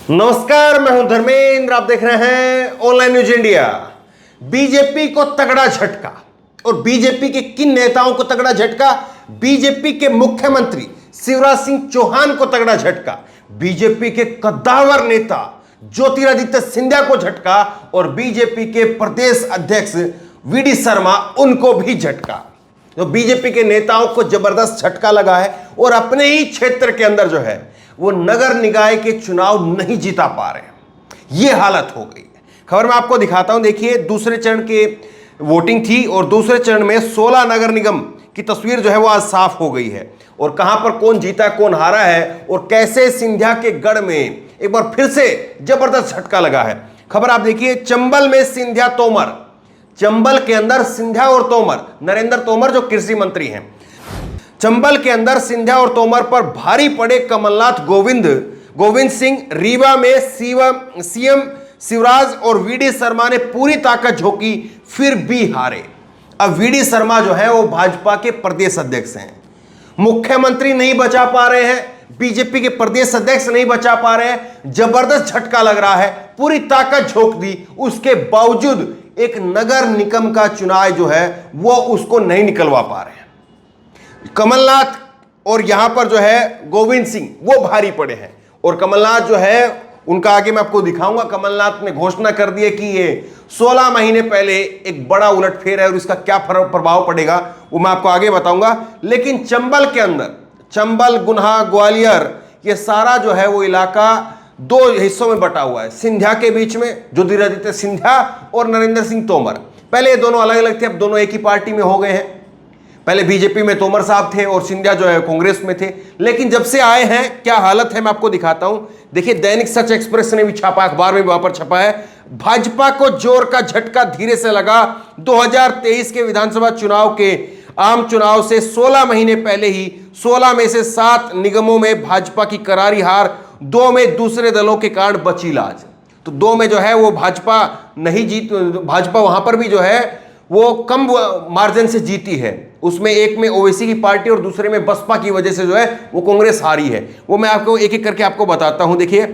नमस्कार, मैं हूं धर्मेंद्र। आप देख रहे हैं ऑनलाइन न्यूज इंडिया। बीजेपी को तगड़ा झटका, और बीजेपी के किन नेताओं को तगड़ा झटका? बीजेपी के मुख्यमंत्री शिवराज सिंह चौहान को तगड़ा झटका, बीजेपी के कद्दावर नेता ज्योतिरादित्य सिंधिया को झटका, और बीजेपी के प्रदेश अध्यक्ष वीडी शर्मा उनको भी झटका। तो बीजेपी के नेताओं को जबरदस्त झटका लगा है और अपने ही क्षेत्र के अंदर जो है वो नगर निकाय के चुनाव नहीं जीता पा रहे हैं। ये हालत हो गई है। खबर मैं आपको दिखाता हूं। देखिए, दूसरे चरण के वोटिंग थी और दूसरे चरण में 16 नगर निगम की तस्वीर जो है वो आज साफ हो गई है, और कहां पर कौन जीता कौन हारा है, और कैसे सिंधिया के गढ़ में एक बार फिर से जबरदस्त झटका लगा है। खबर आप देखिए, चंबल में सिंधिया तोमर, चंबल के अंदर सिंधिया और तोमर, नरेंद्र तोमर जो कृषि मंत्री हैं, चंबल के अंदर सिंधिया और तोमर पर भारी पड़े कमलनाथ गोविंद सिंह। रीवा में सीएम शिवराज और वीडी शर्मा ने पूरी ताकत झोंकी, फिर भी हारे। अब वीडी शर्मा जो है वो भाजपा के प्रदेश अध्यक्ष हैं, मुख्यमंत्री नहीं बचा पा रहे हैं, बीजेपी के प्रदेश अध्यक्ष नहीं बचा पा रहे हैं। जबरदस्त झटका लग रहा है, पूरी ताकत झोंक दी, उसके बावजूद एक नगर निगम का चुनाव जो है वो उसको नहीं निकलवा पा रहे हैं। कमलनाथ और यहां पर जो है गोविंद सिंह वो भारी पड़े हैं, और कमलनाथ जो है उनका आगे मैं आपको दिखाऊंगा। कमलनाथ ने घोषणा कर दी है कि ये 16 महीने पहले एक बड़ा उलटफेर है, और इसका क्या प्रभाव पड़ेगा वो मैं आपको आगे बताऊंगा। लेकिन चंबल के अंदर, चंबल, गुना, ग्वालियर, ये सारा जो है वो इलाका दो हिस्सों में बटा हुआ है। सिंधिया के बीच में ज्योतिरादित्य सिंधिया और नरेंद्र सिंह तोमर। पहले ये दोनों अलग अलग थे, अब दोनों एक ही पार्टी में हो गए हैं। पहले बीजेपी में तोमर साहब थे और सिंधिया जो है कांग्रेस में थे, लेकिन जब से आए हैं क्या हालत है मैं आपको दिखाता हूं। देखिए, दैनिक सच एक्सप्रेस ने भी छापा, अखबार में भी वहां पर छपा है। भाजपा को जोर का झटका धीरे से लगा। 2023 के विधानसभा चुनाव के आम चुनाव से 16 महीने पहले ही 16 में से 7 निगमों में भाजपा की करारी हार, 2 में दूसरे दलों के कारण बची लाज। तो 2 में जो है वो भाजपा नहीं जीत, भाजपा वहां पर भी जो है वो कम मार्जिन से जीती है। उसमें एक में ओवैसी की पार्टी और दूसरे में बसपा की वजह से जो है वो कांग्रेस हारी है। वो मैं आपको एक एक करके आपको बताता हूं। देखिए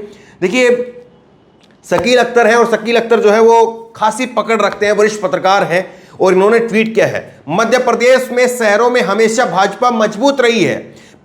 शकील अख्तर है, और शकील अख्तर जो है वो खासी पकड़ रखते हैं, वरिष्ठ पत्रकार हैं, और इन्होंने ट्वीट किया है, मध्य प्रदेश में शहरों में हमेशा भाजपा मजबूत रही है।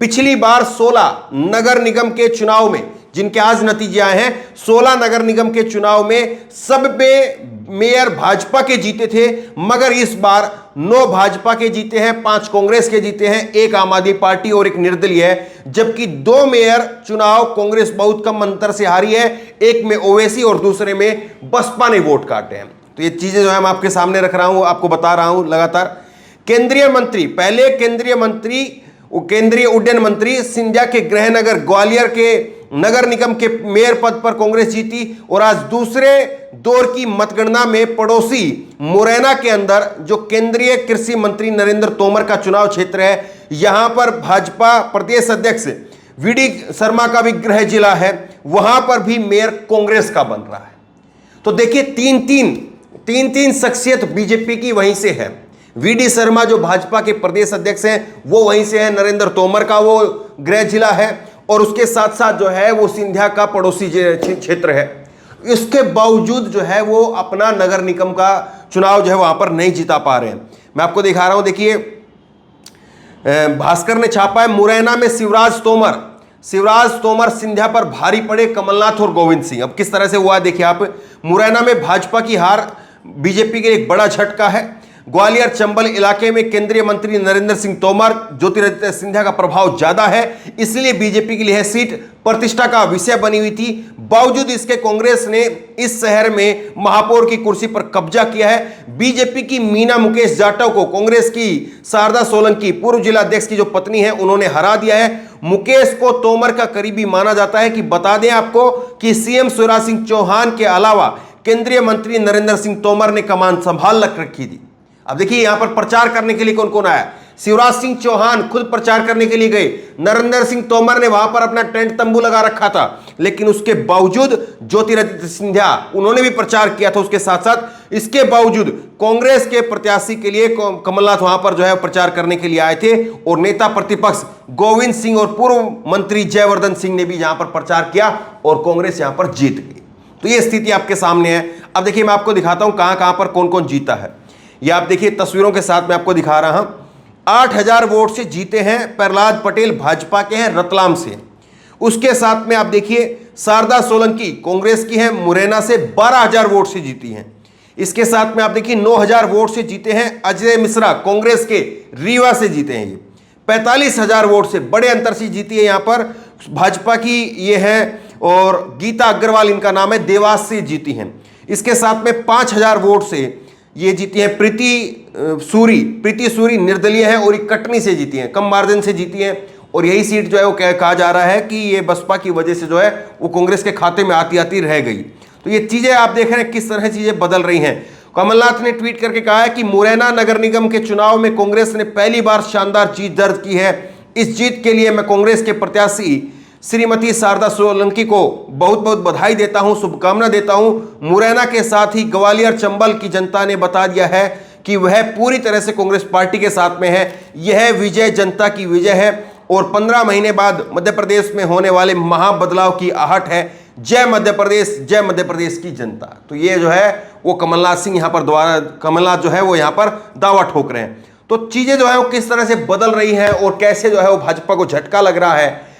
पिछली बार 16 नगर निगम के चुनाव में, जिनके आज नतीजे आए हैं, 16 नगर निगम के चुनाव में सब में मेयर भाजपा के जीते थे, मगर इस बार 9 भाजपा के जीते हैं, 5 कांग्रेस के जीते हैं, 1 आम आदमी पार्टी और 1 निर्दलीय है। जबकि 2 मेयर चुनाव कांग्रेस बहुत कम अंतर से हारी है, एक में ओवैसी और दूसरे में बसपा ने वोट काटे हैं। तो ये चीजें जो है मैं आपके सामने रख रहा हूं, आपको बता रहा हूं लगातार। केंद्रीय मंत्री, पहले केंद्रीय उड्डयन मंत्री सिंधिया के गृहनगर ग्वालियर के नगर निगम के मेयर पद पर कांग्रेस जीती, और आज दूसरे दौर की मतगणना में पड़ोसी मुरैना के अंदर जो केंद्रीय कृषि मंत्री नरेंद्र तोमर का चुनाव क्षेत्र है, यहां पर भाजपा प्रदेश अध्यक्ष वीडी शर्मा का भी गृह जिला है, वहां पर भी मेयर कांग्रेस का बन रहा है। तो देखिए, तीन शख्सियत बीजेपी की वहीं से है। वीडी शर्मा जो भाजपा के प्रदेश अध्यक्ष हैं वो वहीं से है, नरेंद्र तोमर का वो गृह जिला है, और उसके साथ साथ जो है वो सिंधिया का पड़ोसी क्षेत्र है। इसके बावजूद जो है वो अपना नगर निगम का चुनाव जो है वहां पर नहीं जीता पा रहे हैं। मैं आपको दिखा रहा हूं। देखिए, भास्कर ने छापा है, मुरैना में शिवराज तोमर सिंधिया पर भारी पड़े कमलनाथ और गोविंद सिंह। अब किस तरह से हुआ देखिए आप। मुरैना में भाजपा की हार बीजेपी के एक बड़ा झटका है। ग्वालियर चंबल इलाके में केंद्रीय मंत्री नरेंद्र सिंह तोमर, ज्योतिरादित्य सिंधिया का प्रभाव ज्यादा है, इसलिए बीजेपी के लिए यह सीट प्रतिष्ठा का विषय बनी हुई थी। बावजूद इसके कांग्रेस ने इस शहर में महापौर की कुर्सी पर कब्जा किया है। बीजेपी की मीना मुकेश जाटव को कांग्रेस की शारदा सोलंकी, पूर्व जिला अध्यक्ष की जो पत्नी है, उन्होंने हरा दिया है। मुकेश को तोमर का करीबी माना जाता है। कि बता दें आपको कि सीएम शिवराज सिंह चौहान के अलावा केंद्रीय मंत्री नरेंद्र सिंह तोमर ने कमान संभाल रखी थी। अब देखिए, यहां पर प्रचार करने के लिए कौन कौन आया। शिवराज सिंह चौहान खुद प्रचार करने के लिए गए, नरेंद्र सिंह तोमर ने वहां पर अपना टेंट तंबू लगा रखा था, लेकिन उसके बावजूद ज्योतिरादित्य सिंधिया उन्होंने भी प्रचार किया था उसके साथ साथ। इसके बावजूद कांग्रेस के प्रत्याशी के लिए कमलनाथ वहां पर जो है प्रचार करने के लिए आए थे, और नेता प्रतिपक्ष गोविंद सिंह और पूर्व मंत्री जयवर्धन सिंह ने भी यहां पर प्रचार किया और कांग्रेस यहां पर जीत गई। तो ये स्थिति आपके सामने है। अब देखिए मैं आपको दिखाता हूं कहां कहां पर कौन कौन जीता है। ये आप देखिए तस्वीरों के साथ मैं आपको दिखा रहा हूं। 8000 वोट से जीते हैं प्रहलाद पटेल, भाजपा के हैं रतलाम से। उसके साथ में आप देखिए शारदा सोलंकी कांग्रेस की है, मुरैना से 12000 वोट से जीती हैं। इसके साथ में आप देखिए 9000 वोट से जीते हैं अजय मिश्रा, कांग्रेस के रीवा से जीते हैं। ये 45000 वोट से बड़े अंतर से जीती है यहां पर भाजपा की ये है, और गीता अग्रवाल इनका नाम है, देवास से जीती हैं। इसके साथ में 5000 वोट से ये जीती हैं प्रीति सूरी निर्दलीय है और कटनी से जीती हैं, कम मार्जिन से जीती हैं। और यही सीट जो है वो कहा जा रहा है कि ये बसपा की वजह से जो है वो कांग्रेस के खाते में आती आती रह गई। तो ये चीजें आप देख रहे हैं किस तरह चीजें बदल रही हैं। कमलनाथ ने ट्वीट करके कहा है कि मुरैना नगर निगम के चुनाव में कांग्रेस ने पहली बार शानदार जीत दर्ज की है। इस जीत के लिए मैं कांग्रेस के प्रत्याशी श्रीमती शारदा सोलंकी को बहुत बहुत बधाई देता हूं, शुभकामना देता हूं। मुरैना के साथ ही ग्वालियर चंबल की जनता ने बता दिया है कि वह पूरी तरह से कांग्रेस पार्टी के साथ में है। यह विजय जनता की विजय है और 15 महीने बाद मध्य प्रदेश में होने वाले महाबदलाव की आहट है। जय मध्य प्रदेश की जनता। तो ये जो है वो कमलनाथ सिंह यहां पर कमलनाथ जो है वो यहां पर दावा ठोक रहे हैं। तो चीजें जो है वो किस तरह से बदल रही हैं और कैसे जो है वो भाजपा को झटका लग रहा है।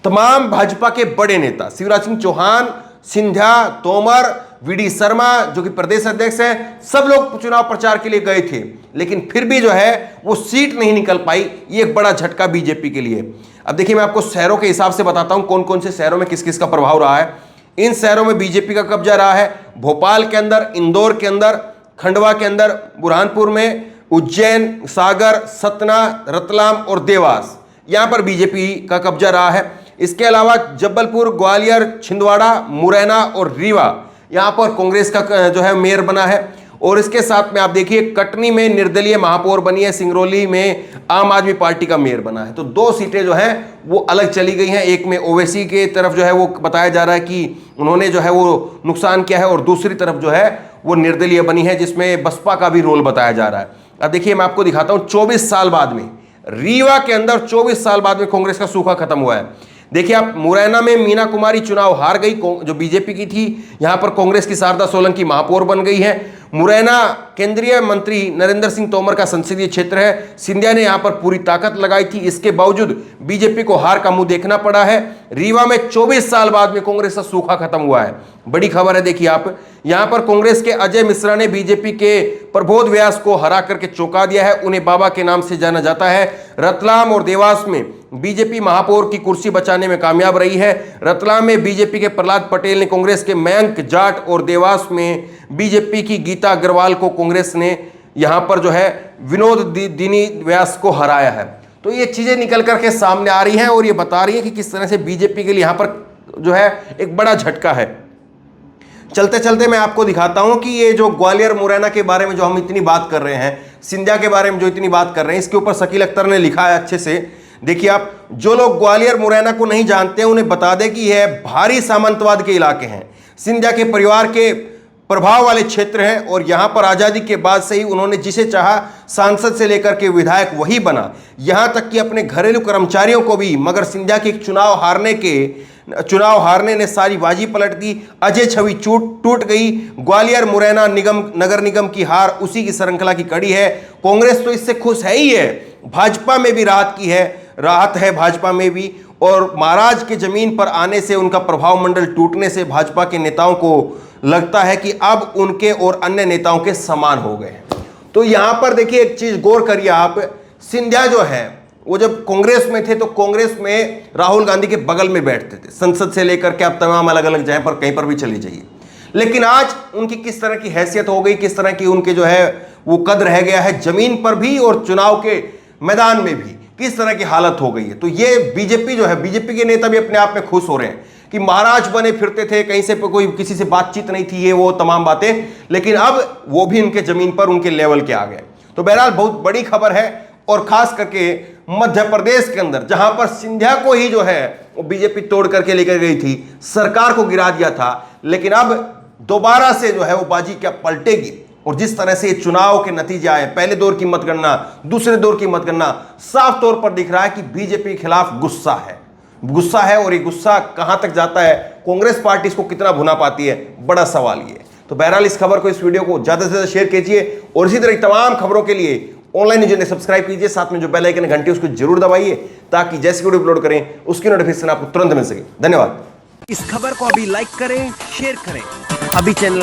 तमाम भाजपा के बड़े नेता शिवराज सिंह चौहान, सिंधिया, तोमर, वीडी शर्मा जो कि प्रदेश अध्यक्ष हैं, सब लोग चुनाव प्रचार के लिए गए थे, लेकिन फिर भी जो है वो सीट नहीं निकल पाई। ये एक बड़ा झटका बीजेपी के लिए। अब देखिए मैं आपको शहरों के हिसाब से बताता हूं कौन कौन से शहरों में किस किस का प्रभाव रहा है। इन शहरों में बीजेपी का कब्जा रहा है। भोपाल के अंदर, इंदौर के अंदर, खंडवा के अंदर, बुरहानपुर में, उज्जैन, सागर, सतना, रतलाम और देवास, यहां पर बीजेपी का कब्जा रहा है। इसके अलावा जबलपुर, ग्वालियर, छिंदवाड़ा, मुरैना और रीवा, यहां पर कांग्रेस का जो है मेयर बना है। और इसके साथ में आप देखिए कटनी में निर्दलीय महापौर बनी है, सिंगरौली में आम आदमी पार्टी का मेयर बना है। तो 2 सीटें जो हैं वो अलग चली गई हैं। एक में ओवैसी के तरफ जो है वो बताया जा रहा है कि उन्होंने जो है वो नुकसान किया है, और दूसरी तरफ जो है वो निर्दलीय बनी है जिसमें बसपा का भी रोल बताया जा रहा है। अब देखिए मैं आपको दिखाता हूं 24 साल बाद में रीवा के अंदर 24 साल बाद में कांग्रेस का सूखा खत्म हुआ है। देखिए आप मुरैना में मीना कुमारी चुनाव हार गई जो बीजेपी की थी, यहां पर कांग्रेस की शारदा सोलंकी महापौर बन गई है। मुरैना केंद्रीय मंत्री नरेंद्र सिंह तोमर का संसदीय क्षेत्र है। सिंधिया ने यहां पर पूरी ताकत लगाई थी, इसके बावजूद बीजेपी को हार का मुंह देखना पड़ा है। रीवा में 24 साल बाद में कांग्रेस का सूखा खत्म हुआ है। बड़ी खबर है। देखिए आप यहां पर कांग्रेस के अजय मिश्रा ने बीजेपी के प्रबोध व्यास को हरा करके चौंका दिया है। उन्हें बाबा के नाम से जाना जाता है। रतलाम और देवास में बीजेपी महापौर की कुर्सी बचाने में कामयाब रही है। रतलाम में बीजेपी के प्रहलाद पटेल ने कांग्रेस के मयंक जाट, और देवास में बीजेपी की गीता अग्रवाल को कांग्रेस ने यहां पर जो है विनोद दिनी व्यास को हराया है। तो ये चीजें निकल करके सामने आ रही हैं और ये बता रही है कि किस तरह से बीजेपी के लिए यहां पर जो है एक बड़ा झटका है। चलते चलते मैं आपको दिखाता हूं कि ये जो ग्वालियर मुरैना के बारे में जो हम इतनी बात कर रहे हैं, सिंधिया के बारे में जो इतनी बात कर रहे हैं, इसके ऊपर शकील अख्तर ने लिखा है अच्छे से। देखिए आप, जो लोग ग्वालियर मुरैना को नहीं जानते हैं उन्हें बता दें कि यह भारी सामंतवाद के इलाके हैं, सिंधिया के परिवार के प्रभाव वाले क्षेत्र हैं, और यहां पर आजादी के बाद से ही उन्होंने जिसे चाहा सांसद से लेकर के विधायक वही बना, यहां तक कि अपने घरेलू कर्मचारियों को भी। मगर सिंधिया के चुनाव हारने ने सारी बाजी पलट दी। अजय छवि टूट गई। ग्वालियर मुरैना नगर निगम की हार उसी की श्रृंखला की कड़ी है। कांग्रेस तो इससे खुश है ही है, भाजपा में भी राहत है भाजपा में भी। और महाराज के जमीन पर आने से, उनका प्रभाव मंडल टूटने से भाजपा के नेताओं को लगता है कि अब उनके और अन्य नेताओं के समान हो गए। तो यहां पर देखिए एक चीज गौर करिए आप, सिंधिया जो है वो जब कांग्रेस में थे तो कांग्रेस में राहुल गांधी के बगल में बैठते थे, संसद से लेकर के आप तमाम अलग अलग जगह पर कहीं पर भी चले जाइए। लेकिन आज उनकी किस तरह की हैसियत हो गई, किस तरह की उनके जो है वो कद रह गया है जमीन पर भी और चुनाव के मैदान में भी, किस तरह की हालत हो गई है। तो ये बीजेपी जो है, बीजेपी के नेता भी अपने आप में खुश हो रहे हैं कि महाराज बने फिरते थे, कहीं से कोई किसी से बातचीत नहीं थी, ये वो तमाम बातें, लेकिन अब वो भी उनके जमीन पर उनके लेवल के आ गए। तो बहरहाल बहुत बड़ी खबर है और खास करके मध्य प्रदेश के अंदर जहां पर सिंधिया को ही जो है वो बीजेपी तोड़ करके लेकर गई थी, सरकार को गिरा दिया था, लेकिन अब दोबारा से जो है वो बाजी क्या पलटेगी। और जिस तरह से चुनाव के नतीजे आए, पहले दौर की मतगणना, दूसरे दौर की मतगणना, साफ तौर पर दिख रहा है कि बीजेपी के खिलाफ गुस्सा है। और ये गुस्सा कहां तक जाता है, कांग्रेस पार्टी इसको कितना भुना पाती है, बड़ा सवाल ये। तो बहरहाल इस खबर को, इस वीडियो को ज्यादा से ज्यादा शेयर कीजिए और इसी तरह तमाम खबरों के लिए ऑनलाइन न्यूज़ इंडिया सब्सक्राइब कीजिए, साथ में जो बेल आइकन घंटी उसको जरूर दबाइए ताकि जैसे वीडियो अपलोड करें उसकी नोटिफिकेशन आपको तुरंत मिल सके। धन्यवाद। इस खबर को अभी लाइक करें, शेयर करें, अभी चैनल